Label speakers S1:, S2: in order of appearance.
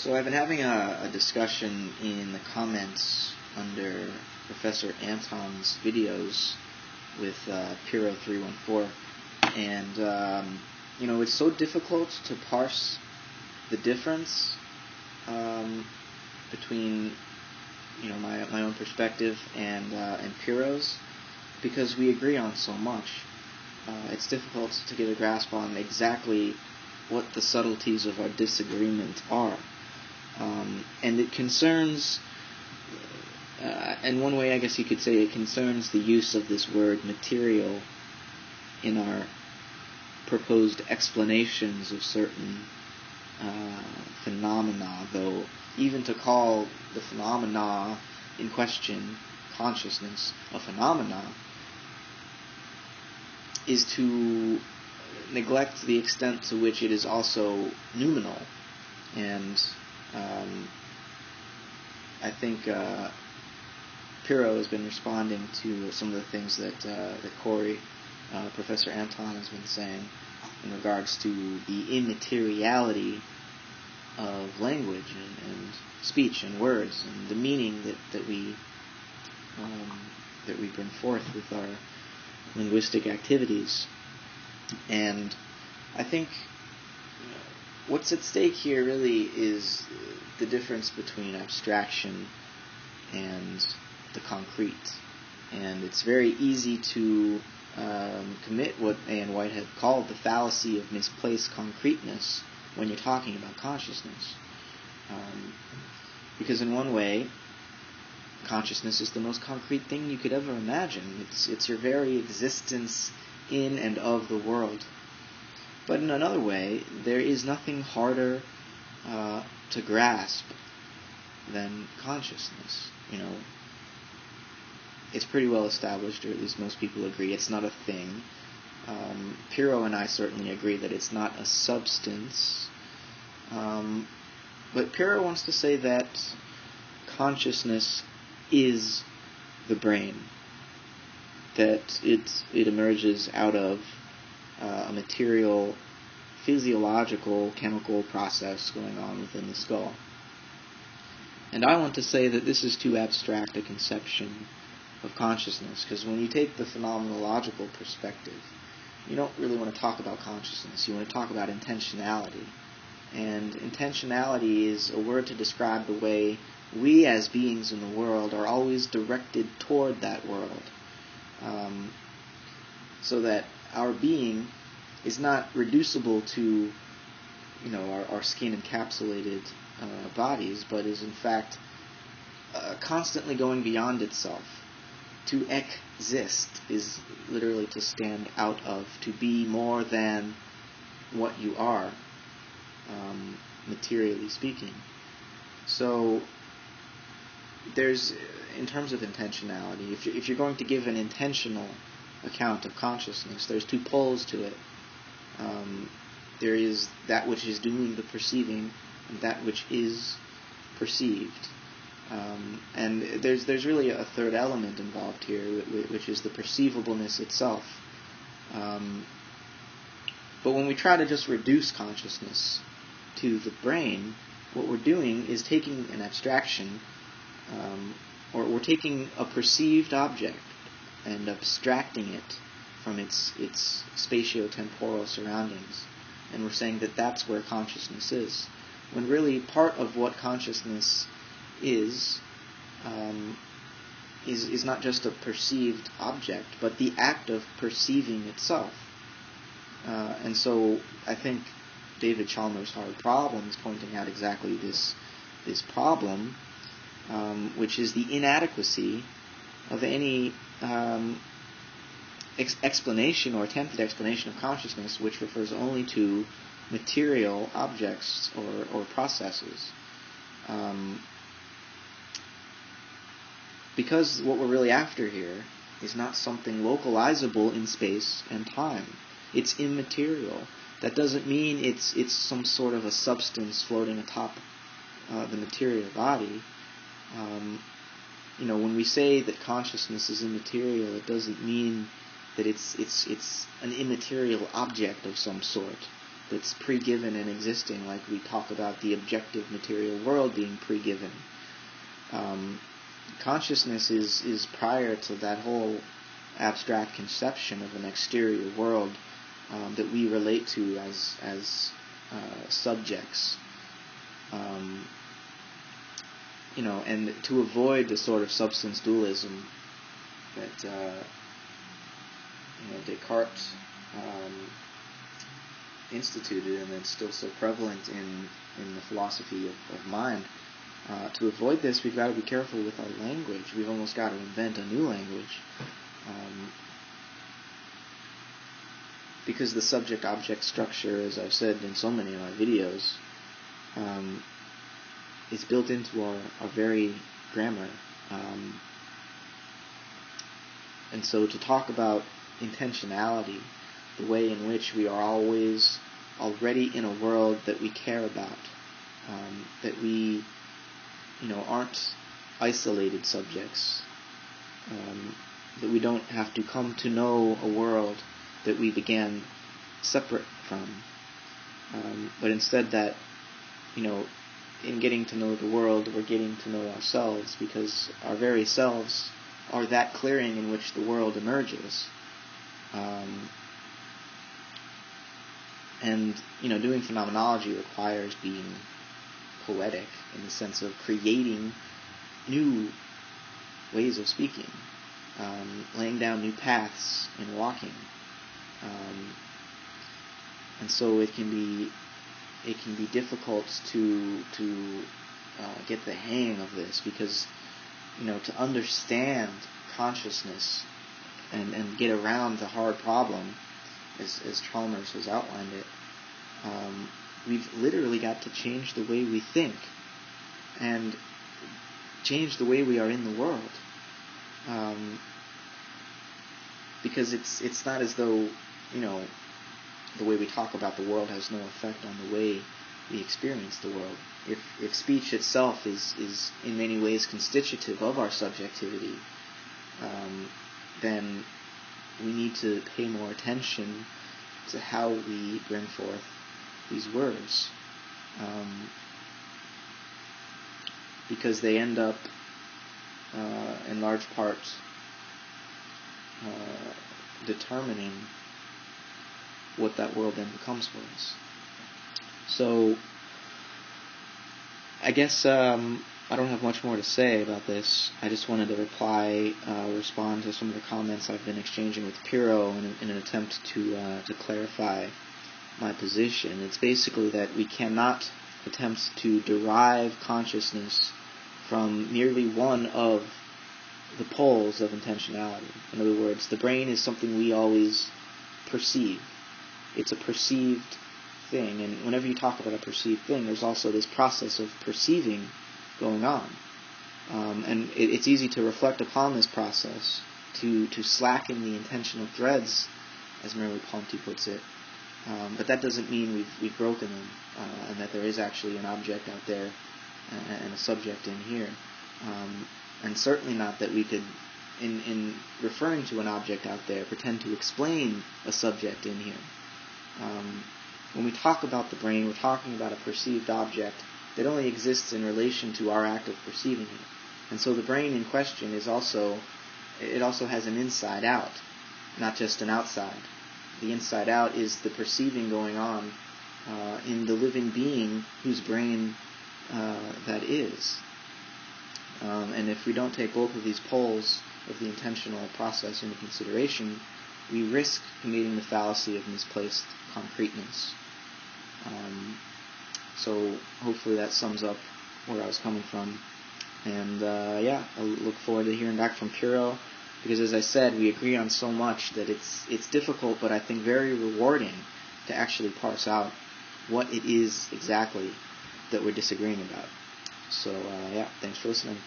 S1: So I've been having a discussion in the comments under Professor Anton's videos with Piro314, and it's so difficult to parse the difference between my own perspective and Piro's, because we agree on so much. It's difficult to get a grasp on exactly what the subtleties of our disagreement are. And it concerns, in one way I guess you could say it concerns the use of this word material in our proposed explanations of certain phenomena, though even to call the phenomena in question, consciousness, a phenomena, is to neglect the extent to which it is also noumenal. And I think Piro has been responding to some of the things that Corey, Professor Anton, has been saying in regards to the immateriality of language and speech and words and the meaning that we bring forth with our linguistic activities. And I think what's at stake here really is the difference between abstraction and the concrete. And it's very easy to commit what A.N. Whitehead called the fallacy of misplaced concreteness when you're talking about consciousness. Because in one way, consciousness is the most concrete thing you could ever imagine. It's your very existence in and of the world. But in another way, there is nothing harder to grasp than consciousness. It's pretty well established, or at least most people agree, it's not a thing. Piro and I certainly agree that it's not a substance. But Piro wants to say that consciousness is the brain, that it emerges out of a material, physiological, chemical process going on within the skull. And I want to say that this is too abstract a conception of consciousness, because when you take the phenomenological perspective, you don't really want to talk about consciousness. You want to talk about intentionality. And intentionality is a word to describe the way we as beings in the world are always directed toward that world. So that our being is not reducible to, our skin-encapsulated bodies, but is in fact constantly going beyond itself. To exist is literally to stand out of, to be more than what you are, materially speaking. So there's, in terms of intentionality, if you're going to give an intentional account of consciousness, there's two poles to it. There is that which is doing the perceiving and that which is perceived. And there's really a third element involved here, which is the perceivableness itself. But when we try to just reduce consciousness to the brain, what we're doing is taking an abstraction, or we're taking a perceived object and abstracting it from its spatio-temporal surroundings. And we're saying that that's where consciousness is. When really part of what consciousness is not just a perceived object, but the act of perceiving itself. And so I think David Chalmers' Hard Problem is pointing out exactly this problem, which is the inadequacy of any explanation or attempted explanation of consciousness which refers only to material objects or processes. Because what we're really after here is not something localizable in space and time. It's immaterial. That doesn't mean it's some sort of a substance floating atop the material body. When we say that consciousness is immaterial, it doesn't mean that it's an immaterial object of some sort. that's pre-given and existing, like we talk about the objective material world being pre-given. Consciousness is prior to that whole abstract conception of an exterior world that we relate to as subjects. And to avoid the sort of substance dualism that Descartes instituted, and that's still so prevalent in the philosophy of mind. To avoid this, we've got to be careful with our language. We've almost got to invent a new language. Because the subject-object structure, as I've said in so many of my videos, is built into our very grammar. And so to talk about intentionality, the way in which we are always already in a world that we care about, that we aren't isolated subjects, that we don't have to come to know a world that we began separate from, but instead that, in getting to know the world, we're getting to know ourselves, because our very selves are that clearing in which the world emerges. And doing phenomenology requires being poetic in the sense of creating new ways of speaking, laying down new paths in walking, and so it can be difficult to get the hang of this, because to understand consciousness and get around the hard problem, as Chalmers has outlined it, we've literally got to change the way we think and change the way we are in the world, because it's not as though the way we talk about the world has no effect on the way we experience the world. If speech itself is in many ways constitutive of our subjectivity, then we need to pay more attention to how we bring forth these words, because they end up, in large part, determining what that world then becomes for us. So, I guess I don't have much more to say about this. I just wanted to respond to some of the comments I've been exchanging with Piro in an attempt to clarify my position. It's basically that we cannot attempt to derive consciousness from merely one of the poles of intentionality. In other words, the brain is something we always perceive. It's a perceived thing, and whenever you talk about a perceived thing, there's also this process of perceiving going on. And it's easy to reflect upon this process, to slacken the intentional threads, as Merleau-Ponty puts it. But that doesn't mean we've broken them, and that there is actually an object out there and a subject in here. And certainly not that we could, in referring to an object out there, pretend to explain a subject in here. When we talk about the brain, we're talking about a perceived object that only exists in relation to our act of perceiving it. And so the brain in question is also has an inside out, not just an outside. The inside out is the perceiving going on in the living being whose brain that is. And if we don't take both of these poles of the intentional process into consideration, we risk committing the fallacy of misplaced concreteness. So hopefully that sums up where I was coming from. And I look forward to hearing back from Piro, because as I said, we agree on so much that it's difficult, but I think very rewarding to actually parse out what it is exactly that we're disagreeing about. So thanks for listening.